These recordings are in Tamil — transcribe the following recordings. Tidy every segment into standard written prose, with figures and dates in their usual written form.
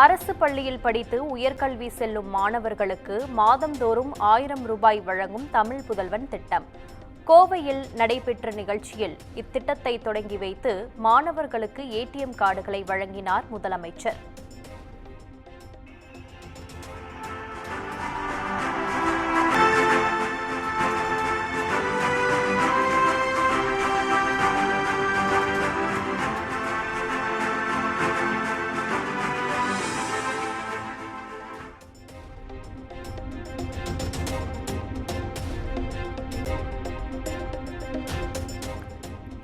அரசு பள்ளியில் படித்து உயர்கல்வி செல்லும் மாணவர்களுக்கு மாதந்தோறும் 1000 ரூபாய் வழங்கும் தமிழ் புதல்வன் திட்டம். கோவையில் நடைபெற்ற நிகழ்ச்சியில் இத்திட்டத்தை தொடங்கி வைத்து மாணவர்களுக்கு ஏடிஎம் கார்டுகளை வழங்கினார் முதலமைச்சர்.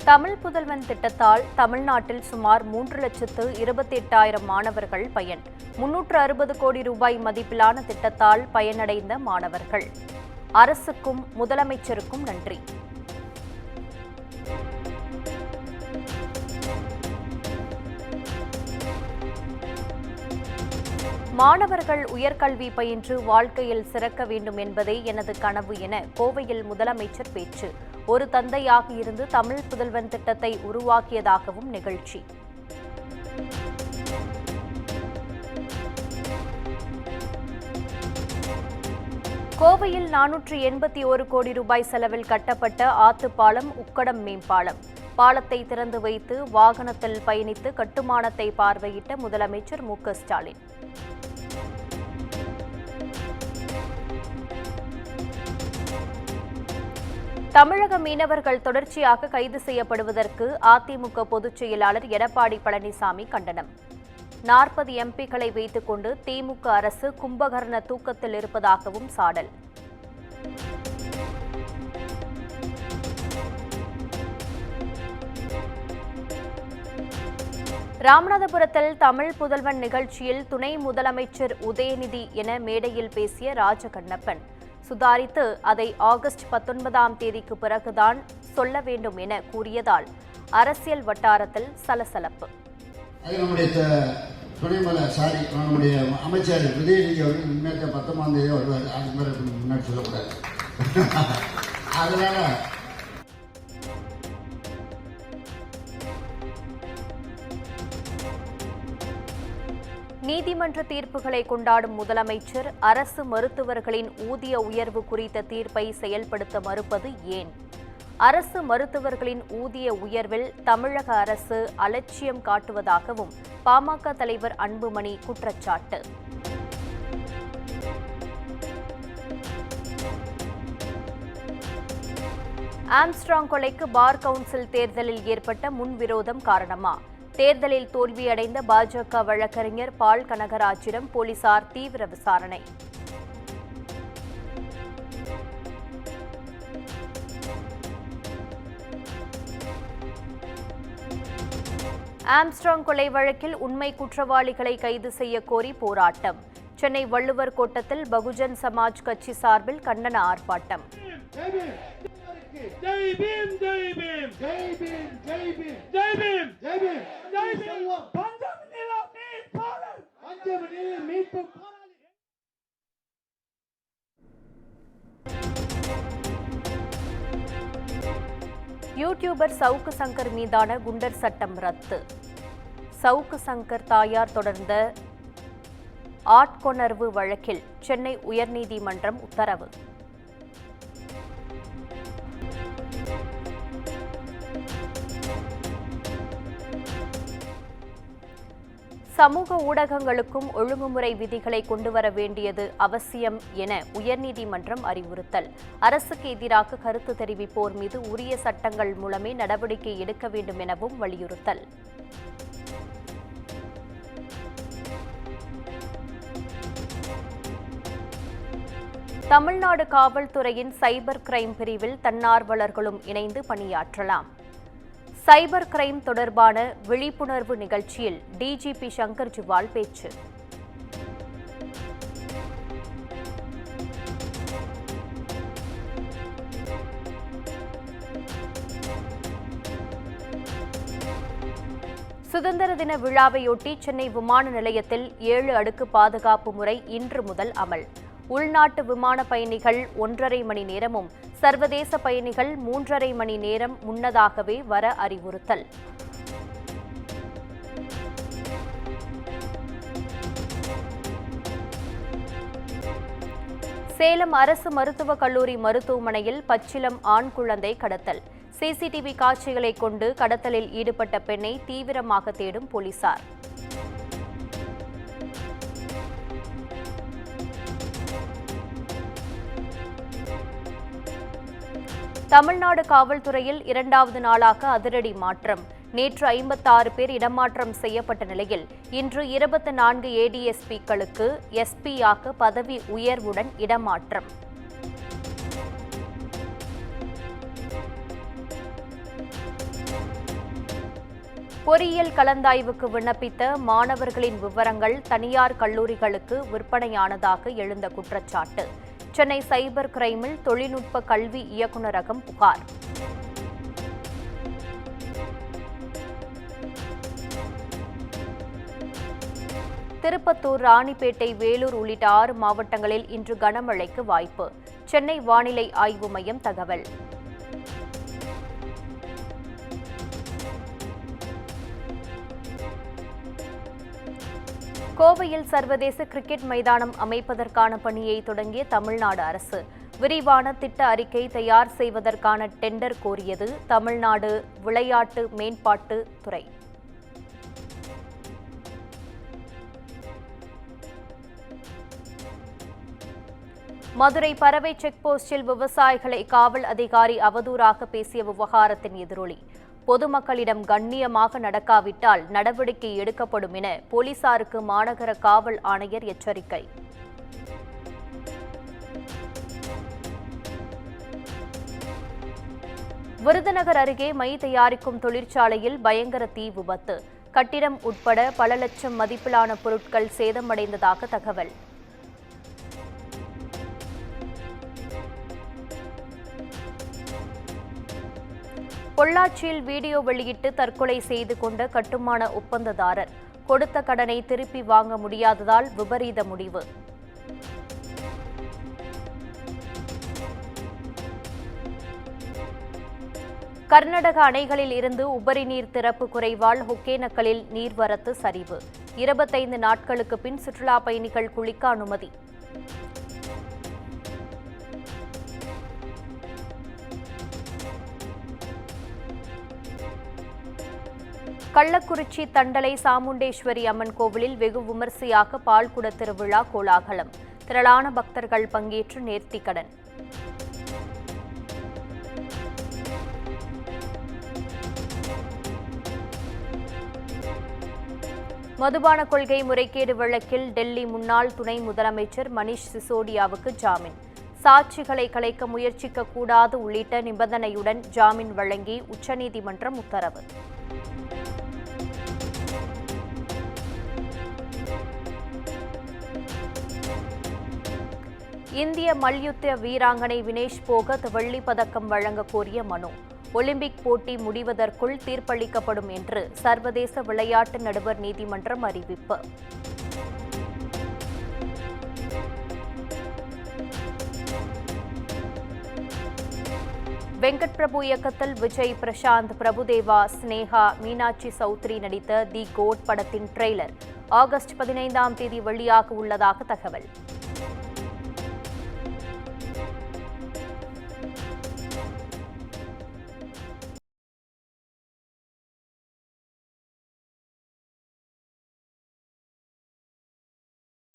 தமிழ் புதல்வன் திட்டத்தால் தமிழ்நாட்டில் சுமார் 3,28,000 மாணவர்கள் பயன். 360 கோடி ரூபாய் மதிப்பிலான திட்டத்தால் பயனடைந்த மாணவர்கள். அரசுக்கும் முதலமைச்சருக்கும் நன்றி. மாணவர்கள் உயர்கல்வி பயின்று வாழ்க்கையில் சிறக்க வேண்டும் என்பதே எனது கனவு என கோவையில் முதலமைச்சர் பேச்சு. ஒரு தந்தையாக இருந்து தமிழ் புதல்வன் திட்டத்தை உருவாக்கியதாகவும் நிகழ்ச்சி. கோவையில் 481 கோடி ரூபாய் செலவில் கட்டப்பட்ட ஆத்துப்பாலம், உக்கடம் மேம்பாலம். பாலத்தை திறந்து வைத்து வாகனத்தில் பயணித்து கட்டுமானத்தை பார்வையிட்ட முதலமைச்சர் மு.க. ஸ்டாலின். தமிழக மீனவர்கள் தொடர்ச்சியாக கைது செய்யப்படுவதற்கு அதிமுக பொதுச் செயலாளர் எடப்பாடி பழனிசாமி கண்டனம். 40 எம்பிக்களை வைத்துக் கொண்டு திமுக அரசு கும்பகர்ண தூக்கத்தில் இருப்பதாகவும் சாடல். ராமநாதபுரத்தில் தமிழ் புதல்வன் நிகழ்ச்சியில் துணை முதலமைச்சர் உதயநிதி என மேடையில் பேசிய ராஜகண்ணப்பன் சுதாரித்து அதை ஆகஸ்ட் 19ஆம் தேதிக்கு பிறகுதான் சொல்ல வேண்டும் என கூறியதால் அரசியல் வட்டாரத்தில் சலசலப்பு. நம்முடைய அமைச்சர் உதயநிதி அவர்கள் இனிமேல் 19ஆம் தேதி வருவார். அது முன்னாடி சொல்லக்கூடாது. அதனால நீதிமன்ற தீர்ப்புகளை கொண்டாடும் முதலமைச்சர் அரசு மருத்துவர்களின் ஊதிய உயர்வு குறித்த தீர்ப்பை செயல்படுத்த மறுப்பது ஏன்? அரசு மருத்துவர்களின் ஊதிய உயர்வில் தமிழக அரசு அலட்சியம் காட்டுவதாகவும் பாமக தலைவர் அன்புமணி குற்றச்சாட்டு. ஆம்ஸ்ட்ராங் கொலைக்கு பார் கவுன்சில் தேர்தலில் ஏற்பட்ட முன்விரோதம் காரணமா? தேர்தலில் தோல்வியடைந்த பாஜக வழக்கறிஞர் பால் கனகராஜிடம் போலீசார் தீவிர விசாரணை. ஆம்ஸ்ட்ராங் கொலை வழக்கில் உண்மை குற்றவாளிகளை கைது செய்ய கோரி போராட்டம். சென்னை வள்ளுவர் கோட்டத்தில் பகுஜன் சமாஜ் கட்சி சார்பில் கண்டன ஆர்ப்பாட்டம். ஜெய் பீம் ஜெய் பீம் ஜெய் பீம் ஜெய் பீம் ஜெய் பீம் ஜெய் பீம் ஜெய் பீம் பஞ்சமணில மீட்பாளர் பஞ்சமணில மீட்பு போராளி. யூடியூபர் சவுக்கு சங்கர் மீதான குண்டர் சட்டம் ரத்து. சவுக்கு சங்கர் தாயார் தொடர்ந்த ஆட்கொணர்வு வழக்கில் சென்னை உயர்நீதிமன்றம் உத்தரவு. சமூக ஊடகங்களுக்கும் ஒழுங்குமுறை விதிகளை கொண்டுவர வேண்டியது அவசியம் என உயர்நீதிமன்றம் அறிவுறுத்தல். அரசுக்கு எதிராக கருத்து தெரிவிப்போர் மீது உரிய சட்டங்கள் மூலமே நடவடிக்கை எடுக்க வேண்டும் எனவும் வலியுறுத்தல். தமிழ்நாடு காவல்துறையின் சைபர் கிரைம் பிரிவில் தன்னார்வலர்களும் இணைந்து பணியாற்றலாம். சைபர் கிரைம் தொடர்பான விழிப்புணர்வு நிகழ்ச்சியில் டிஜிபி சங்கர் ஜிவால் பேச்சு. சுதந்திர தின விழாவையொட்டி சென்னை விமான நிலையத்தில் 7 அடுக்கு பாதுகாப்பு முறை இன்று முதல் அமல். உள்நாட்டு விமான பயணிகள் 1.5 மணி நேரமும் சர்வதேச பயணிகள் 3.5 மணி நேரம் முன்னதாகவே வர அறிவுறுத்தல். சேலம் அரசு மருத்துவக் கல்லூரி மருத்துவமனையில் பச்சிளம் ஆண் குழந்தை கடத்தல். சிசிடிவி காட்சிகளை கொண்டு கடத்தலில் ஈடுபட்ட பெண்ணை தீவிரமாக தேடும் போலீசார். தமிழ்நாடு காவல்துறையில் 2வது நாளாக அதிரடி மாற்றம். நேற்று 56 பேர் இடமாற்றம் செய்யப்பட்ட நிலையில் இன்று 24 ஏடிஎஸ்பிக்களுக்கு எஸ்பியாக பதவி உயர்வுடன் இடமாற்றம். பொறியியல் கலந்தாய்வுக்கு விண்ணப்பித்த மாணவர்களின் விவரங்கள் தனியார் கல்லூரிகளுக்கு விற்பனையானதாக எழுந்த குற்றச்சாட்டு. சென்னை சைபர் கிரைமில் தொழில்நுட்ப கல்வி இயக்குநரகம் புகார். திருப்பத்தூர், ராணிப்பேட்டை, வேலூர் உள்ளிட்ட 6 மாவட்டங்களில் இன்று கனமழைக்கு வாய்ப்பு. சென்னை வானிலை ஆய்வு மையம் தகவல். கோவையில் சர்வதேச கிரிக்கெட் மைதானம் அமைப்பதற்கான பணியை தொடங்கிய தமிழ்நாடு அரசு. விரிவான திட்ட அறிக்கை தயார் செய்வதற்கான டெண்டர் கோரியது தமிழ்நாடு விளையாட்டு மேம்பாட்டு துறை. மதுரை பறவை செக்போஸ்டில் விவசாயிகளை காவல் அதிகாரி அவதூறாக பேசிய விவகாரத்தின் எதிரொலி. பொதுமக்களிடம் கண்ணியமாக நடக்காவிட்டால் நடவடிக்கை எடுக்கப்படும் என போலீசாருக்கு மாநகர காவல் ஆணையர் எச்சரிக்கை. விருதுநகர் அருகே மை தயாரிக்கும் தொழிற்சாலையில் பயங்கர தீ விபத்து. கட்டிடம் உட்பட பல லட்சம் மதிப்பிலான பொருட்கள் சேதமடைந்ததாக தகவல். பொள்ளாச்சியில் வீடியோ வெளியிட்டு தற்கொலை செய்து கொண்ட கட்டுமான ஒப்பந்ததாரர். கொடுத்த கடனை திருப்பி வாங்க முடியாததால் விபரீத முடிவு. கர்நாடக அணைகளில் இருந்து உபரி நீர் திறப்பு குறைவால் ஒகேனக்கலில் நீர்வரத்து சரிவு. 25 நாட்களுக்கு பின் சுற்றுலா பயணிகள் குளிக்க அனுமதி. கள்ளக்குறிச்சி தண்டலை சாமுண்டேஸ்வரி அம்மன் கோவிலில் வெகு விமரிசையாக பால்குட திருவிழா கோலாகலம். திரளான பக்தர்கள் பங்கேற்று நேர்த்திக்கடன். மதுபான கொள்கை முறைகேடு வழக்கில் டெல்லி முன்னாள் துணை முதலமைச்சர் மணீஷ் சிசோடியாவுக்கு ஜாமீன். சாட்சிகளை கலைக்க முயற்சிக்க கூடாது உள்ளிட்ட நிபந்தனையுடன் ஜாமீன் வழங்கி உச்சநீதிமன்றம் உத்தரவு. இந்திய மல்யுத்த வீராங்கனை வினேஷ் போகத் வெள்ளிப் பதக்கம் வழங்க கோரிய மனு. ஒலிம்பிக் போட்டி முடிவதற்குள் தீர்ப்பளிக்கப்படும் என்று சர்வதேச விளையாட்டு நடுவர் நீதிமன்றம் அறிவிப்பு. வெங்கட் பிரபு இயக்கத்தில் விஜய், பிரசாந்த், பிரபுதேவா, ஸ்னேகா, மீனாட்சி சௌத்ரி நடித்த தி கோட் படத்தின் ட்ரெய்லர் ஆகஸ்ட் 15ஆம் தேதி வெளியாக உள்ளதாக தகவல்.